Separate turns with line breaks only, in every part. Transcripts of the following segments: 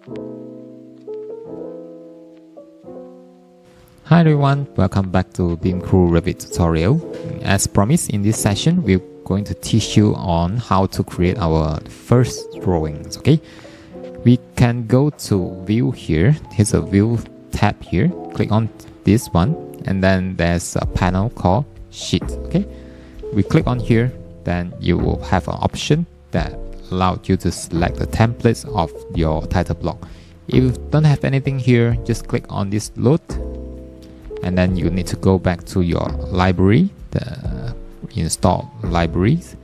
Hi everyone, welcome back to BIMKLUE Revit tutorial. As promised, in this session, we're going to teach you on how to create our first drawings, okay? We can go to View here. Here's a View tab here. Click on this one, and then there's a panel called Sheet, okay? We click on here, then you will have an option that allows you to select the templates of your title block. If you don't have anything here, just click on this Load, and then you need to go back to your library, the install libraries.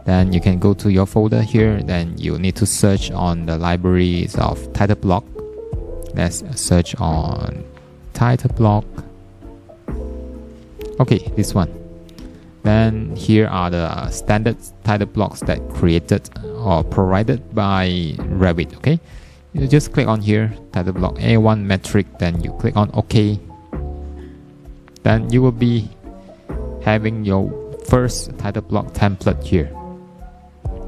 Then you can go to your folder here, then you need to search on the libraries of title block. Let's search on title block. Okay, this one. Then here are the standard title blocks that created or provided by Revit, okay? You just click on here, title block A1 metric, then you click on OK. Then you will be having your first title block template here.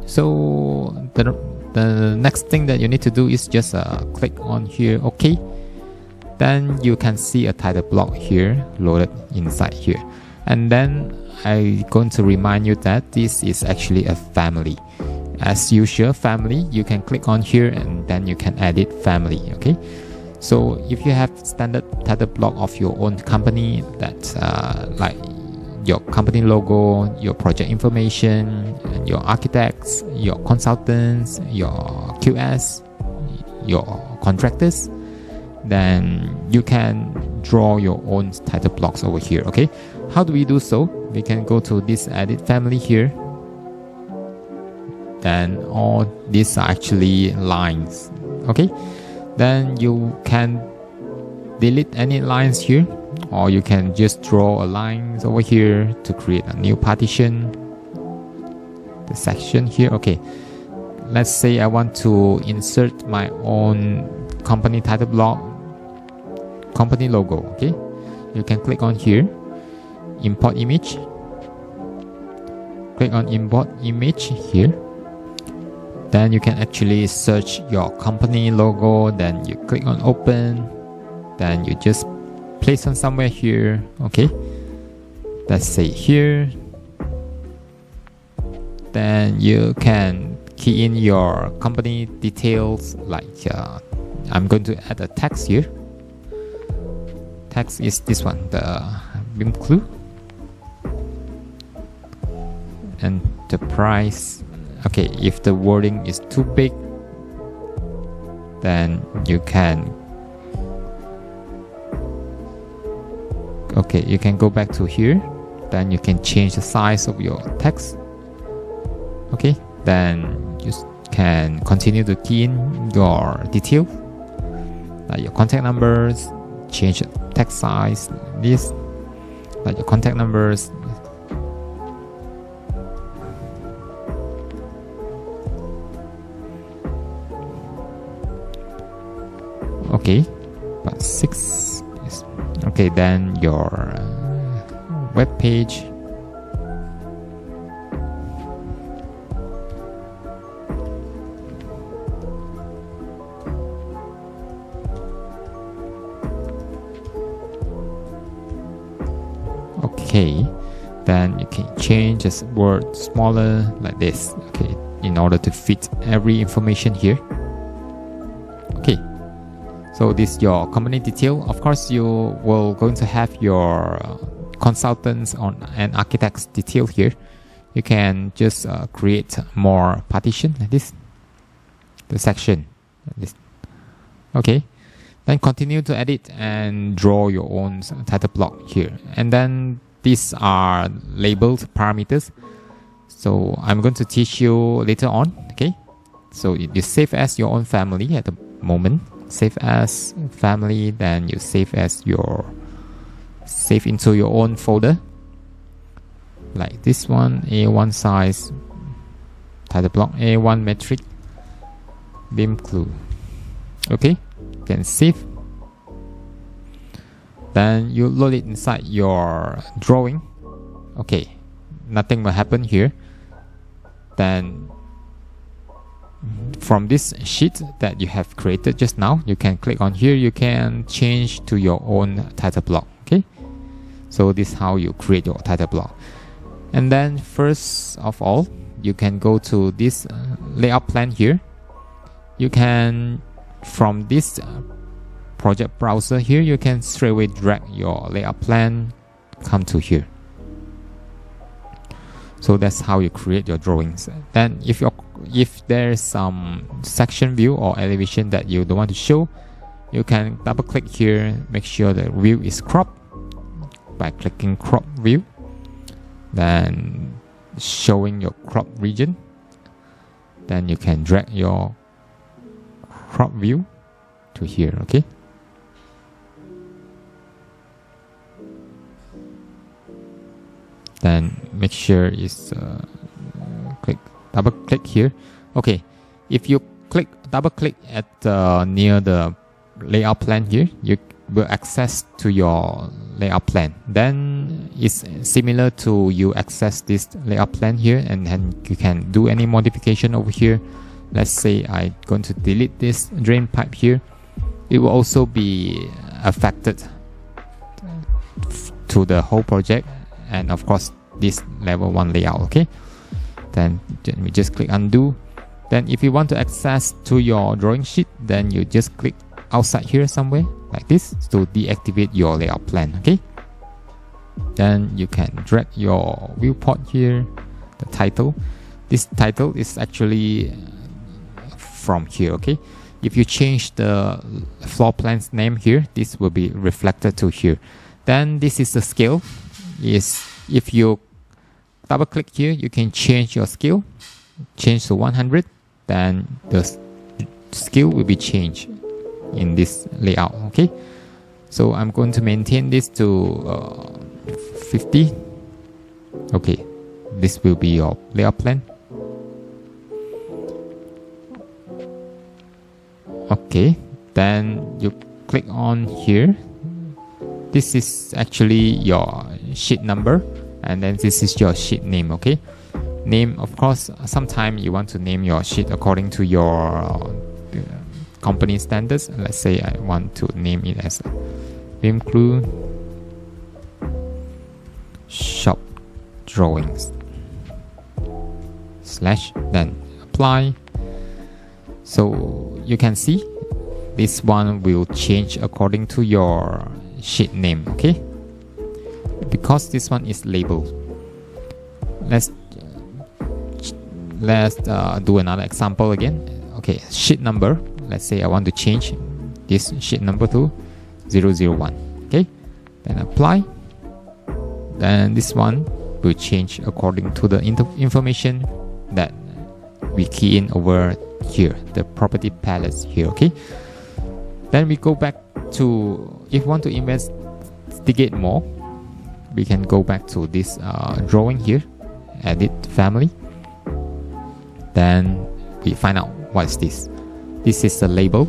So the next thing that you need to do is just click on here, OK. Then you can see a title block here loaded inside here. And then I'm going to remind you that this is actually a family. As usual, family, you can click on here and then you can edit family, okay? So if you have standard title block of your own company, that's like your company logo, your project information, your architects, your consultants, your QS, your contractors, then you can draw your own title blocks over here, okay? How do we do so? We can go to this edit family here. Then all these are actually lines, okay? Then you can delete any lines here, or you can just draw a lines over here to create a new partition. The section here, okay. Let's say I want to insert my own company title block, company logo, okay? You can click on here, import image. Click on import image here. Then you can actually search your company logo, then you click on open, then you just place on somewhere here, okay? Let's say here. Then you can key in your company details, like I'm going to add a text here. Text is this one, the BIMKLUE. And the price. Okay, if the wording is too big, then you can you can go back to here, then you can change the size of your text. Okay, then you can continue to key in your detail, like your contact numbers, change the text size, this, like your contact numbers. Okay, but 6 is okay. Then your web page. Okay, then you can change this word smaller like this, okay, in order to fit every information here. Okay. So this is your company detail. Of course, you will going to have your consultants and architects detail here. You can just create more partition like this, the section like this. Okay, then continue to edit and draw your own title block here. And then these are labeled parameters. So I'm going to teach you later on. Okay, so you save as your own family at the moment. Save as family, then you save into your own folder, like this one, A1 size, title block A1 metric, BIMKLUE. Okay, you can save. Then you load it inside your drawing. Okay, nothing will happen here. Then from this sheet that you have created just now, you can click on here, you can change to your own title block. Okay, so this is how you create your title block. And then first of all, you can go to this layout plan here. You can, from this project browser here, you can straight away drag your layout plan, come to here. So that's how you create your drawings. Then if there's some section view or elevation that you don't want to show, you can double click here, make sure the view is cropped by clicking crop view, then showing your crop region. Then you can drag your crop view to here. Okay, then make sure it's double click here. Okay, if you double click at near the layout plan here, you will access to your layout plan. Then it's similar to you access this layout plan here, and then you can do any modification over here. Let's say I'm going to delete this drain pipe here. It will also be affected to the whole project, and of course this level 1 layout. Okay, then we just click undo. Then if you want to access to your drawing sheet, then you just click outside here somewhere like this to deactivate your layout plan. Okay, then you can drag your viewport here, the title. This title is actually from here. Okay, if you change the floor plan's name here, this will be reflected to here. Then this is the scale. If you double click here, you can change your scale, change to 100. Then the scale will be changed in this layout. Okay, so I'm going to maintain this to 50. Okay, this will be your layout plan. Okay, then you click on here. This is actually your sheet number, and then this is your sheet name. Okay, name, of course, sometimes you want to name your sheet according to your company standards. Let's say I want to name it as BIMKLUE shop drawings / then apply. So you can see this one will change according to your sheet name. Okay, because this one is labeled. Let's do another example again. Okay, sheet number. Let's say I want to change this sheet number to 001. Okay, then apply. Then this one will change according to the information that we key in over here, the property palettes here. Okay, then we go back to, if we want to investigate more, we can go back to this drawing here, edit family. Then we find out what is this. This is a label.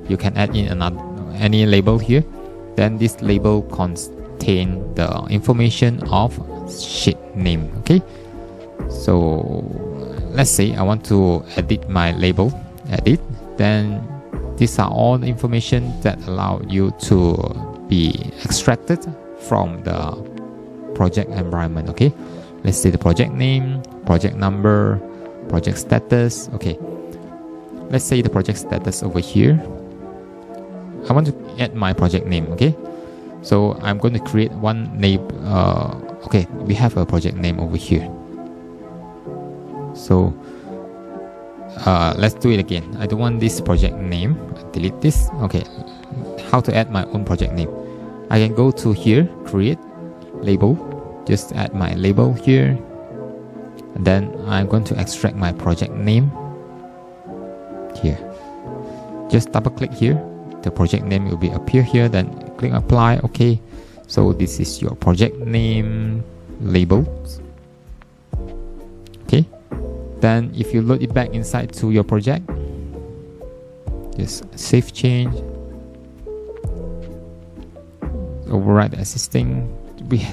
You can add in any label here. Then this label contains the information of sheet name. Okay, so let's say I want to edit my label. Edit. Then these are all the information that allow you to be extracted from the project environment. Okay, let's say the project name, project number, project status. Okay, let's say the project status over here. I want to add my project name. Okay, so I'm going to create one name. Okay, we have a project name over here. So let's do it again. I don't want this project name. Delete this. Okay, how to add my own project name? I can go to here, create label. Just add my label here. And then I'm going to extract my project name here. Just double click here. The project name will be appear here. Then click apply. Okay, so this is your project name label. Okay, then if you load it back inside to your project, just save change, override existing.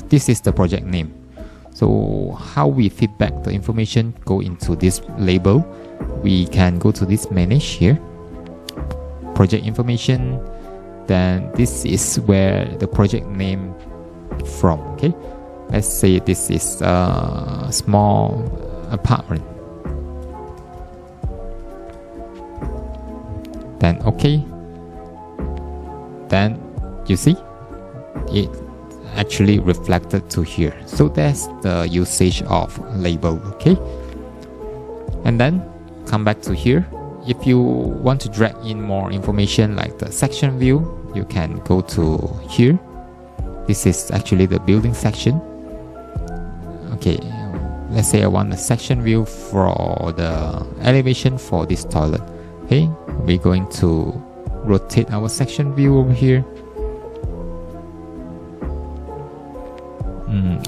This is the project name. So how we feedback the information go into this label. we can go to this manage here, project information. Then this is where the project name from. Okay, let's say this is a small apartment. Then okay, then you see it actually reflected to here. So that's the usage of label. Okay, and then come back to here. If you want to drag in more information like the section view, you can go to here. This is actually the building section. Okay, let's say I want a section view for the elevation for this toilet. Okay, we're going to rotate our section view over here.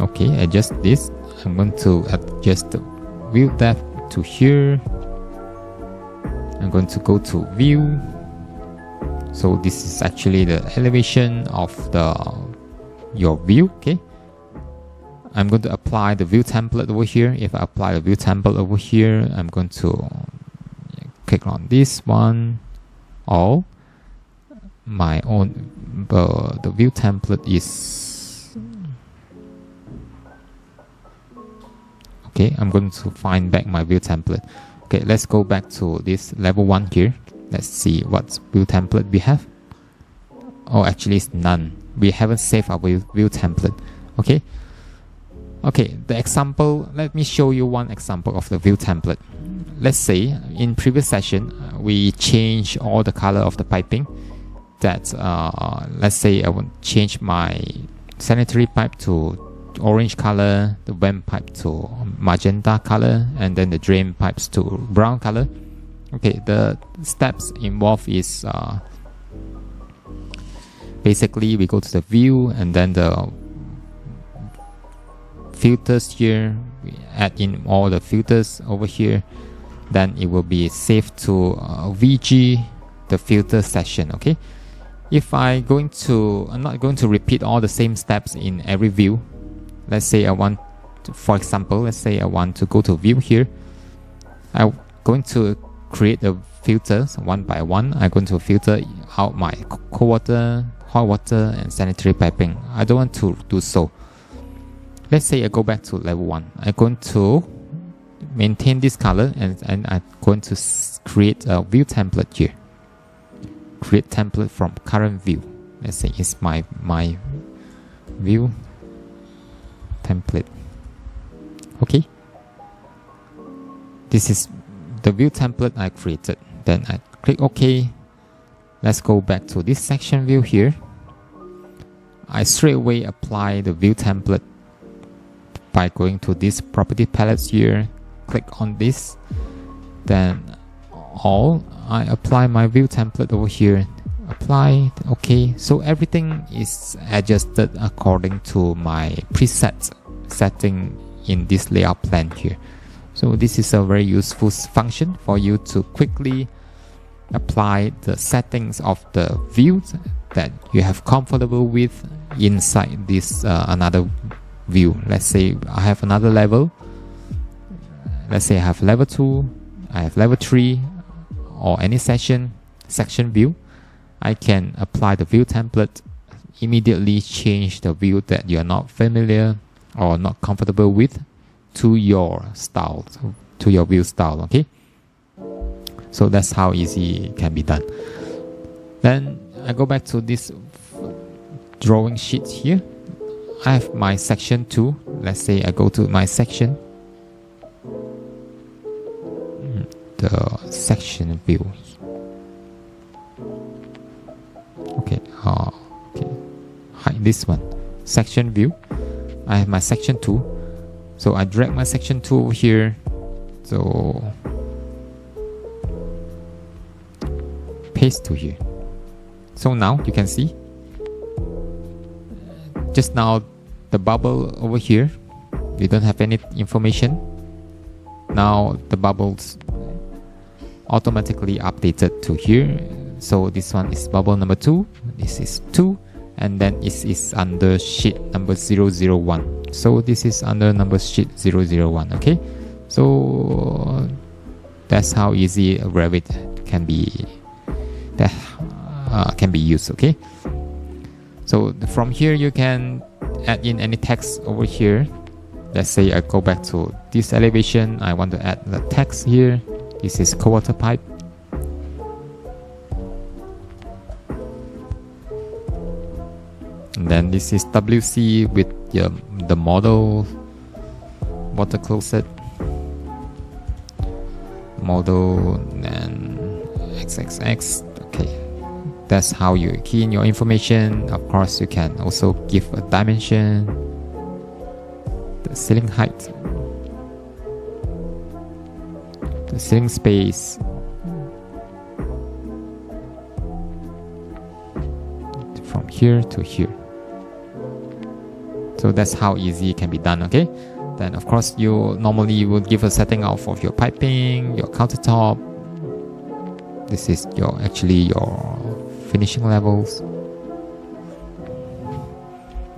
Okay, adjust this. I'm going to adjust the view depth to here. I'm going to go to view. So this is actually the elevation of your view. Okay, I'm going to apply the view template over here. If I apply the view template over here, I'm going to click on this one. All my own the view template is okay. I'm going to find back my view template. Okay, let's go back to this level 1 here. Let's see what view template we have. Oh, actually it's none. We haven't saved our view template. Okay. Okay, the example, let me show you one example of the view template. Let's say in previous session, we change all the color of the piping. That let's say I want to change my sanitary pipe to orange color, the vent pipe to magenta color, and then the drain pipes to brown color. Okay, the steps involved is basically we go to the view and then the filters here. We add in all the filters over here. Then it will be saved to VG, the filter session. Okay, if I'm not going to repeat all the same steps in every view. Let's say I want to, for example, let's say I want to go to view here. I'm going to create the filters one by one. I'm going to filter out my cold water, hot water, and sanitary piping. I don't want to do so. Let's say I go back to level 1. I'm going to maintain this color and I'm going to create a view template here. Create template from current view. Let's say it's my view template. Okay, this is the view template I created. Then I click OK. Let's go back to this section view here. I straight away apply the view template by going to this property palettes here. Click on this, then all. I apply my view template over here. Apply. Okay, so everything is adjusted according to my preset setting in this layout plan here. So this is a very useful function for you to quickly apply the settings of the views that you have comfortable with inside this another view. Let's say I have another level. Let's say I have level 2, I have level 3, or any section view. I can apply the view template, immediately change the view that you are not familiar or not comfortable with to your style, to your view style. Okay, so that's how easy it can be done. Then I go back to this drawing sheet here. I have my section 2. Let's say I go to my section, the section view. Okay, okay, hide this one. Section view. I have my section 2. So I drag my section 2 over here. So paste to here. So now you can see just now the bubble over here, we don't have any information. Now the bubbles automatically updated to here. So this one is bubble number 2, this is 2, and then it is under sheet number 001. So this is under number sheet 001. Okay, so that's how easy Revit can be used. Okay, so from here you can add in any text over here. Let's say I go back to this elevation. I want to add the text here. This is cold water pipe. And then this is WC with the model water closet model and XXX. Okay, that's how you key in your information. Of course, you can also give a dimension, the ceiling height, the ceiling space, from here to here. So that's how easy it can be done. Okay, then of course you normally would give a setting out of your piping, your countertop. This is your finishing levels,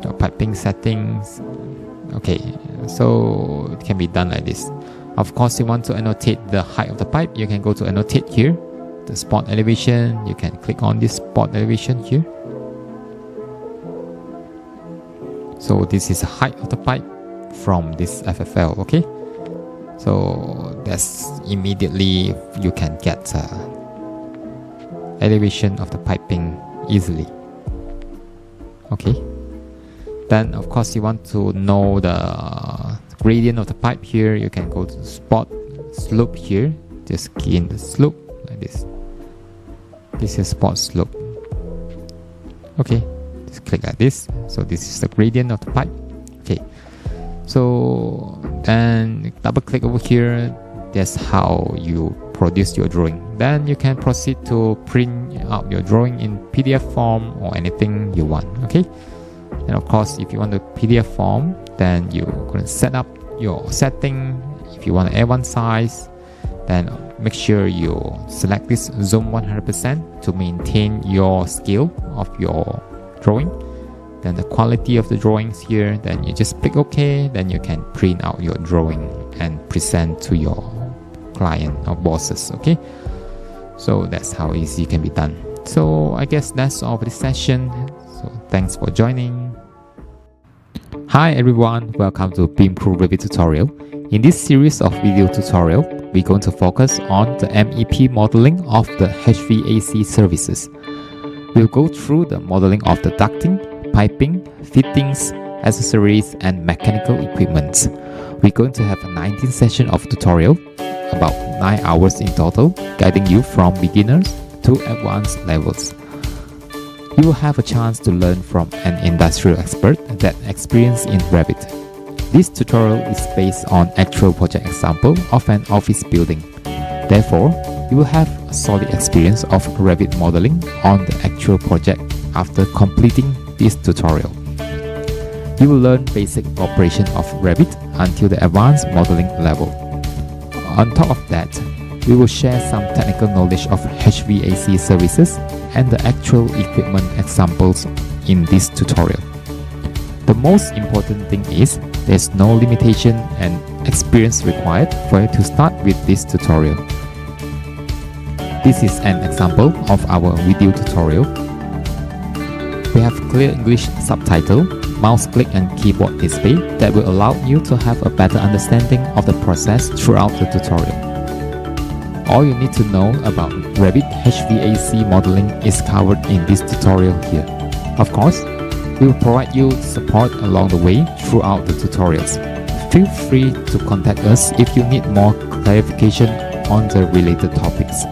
your piping settings. Okay, so it can be done like this. Of course, you want to annotate the height of the pipe. You can go to annotate here, the spot elevation. You can click on this spot elevation here. So this is the height of the pipe from this FFL. Okay, so that's immediately you can get elevation of the piping easily. Okay, then of course you want to know the gradient of the pipe. Here you can go to the spot slope here, just key in the slope like this. This is spot slope. Okay, just click like this. So this is the gradient of the pipe. Okay, so then double click over here. That's how you produce your drawing. Then you can proceed to print out your drawing in PDF form or anything you want. Okay, and of course if you want the PDF form, then you're going to set up your setting. If you want to add one size, then make sure you select this zoom 100% to maintain your scale of your drawing. Then the quality of the drawings here, then you just click OK. Then you can print out your drawing and present to your client or bosses. Okay, so that's how easy it can be done. So I guess that's all for this session. So thanks for joining. Hi everyone, welcome to BIMKLUE Revit tutorial. In this series of video tutorial, we're going to focus on the MEP modeling of the HVAC services. We'll go through the modeling of the ducting, piping, fittings, accessories, and mechanical equipment. We're going to have a 19 session of tutorial, about 9 hours in total, guiding you from beginners to advanced levels. You will have a chance to learn from an industrial expert that experienced in Revit. This tutorial is based on actual project example of an office building. Therefore, you will have a solid experience of Revit modeling on the actual project after completing this tutorial. You will learn basic operation of Revit until the advanced modeling level. On top of that, we will share some technical knowledge of HVAC services and the actual equipment examples in this tutorial. The most important thing is there's no limitation and experience required for you to start with this tutorial. This is an example of our video tutorial. We have clear English subtitle, mouse click and keyboard display that will allow you to have a better understanding of the process throughout the tutorial. All you need to know about Revit HVAC modeling is covered in this tutorial here. Of course, we will provide you support along the way throughout the tutorials. Feel free to contact us if you need more clarification on the related topics.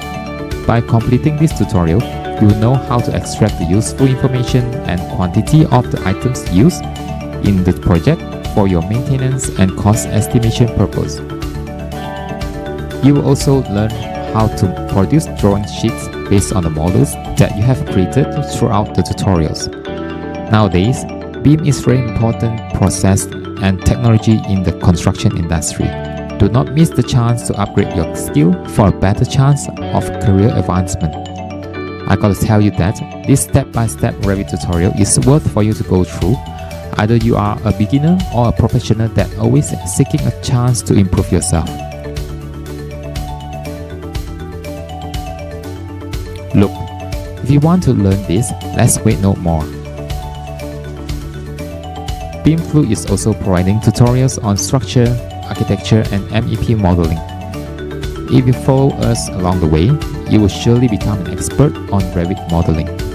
By completing this tutorial, you will know how to extract the useful information and quantity of the items used in the project for your maintenance and cost estimation purpose. You will also learn how to produce drawing sheets based on the models that you have created throughout the tutorials. Nowadays, BIM is a very important process and technology in the construction industry. Do not miss the chance to upgrade your skill for a better chance of career advancement. I gotta tell you that this step-by-step Revit tutorial is worth for you to go through. Either you are a beginner or a professional that always seeking a chance to improve yourself. you want to learn this, let's wait no more. BIMKLUE is also providing tutorials on structure, architecture, and MEP modeling. If you follow us along the way, you will surely become an expert on Revit modeling.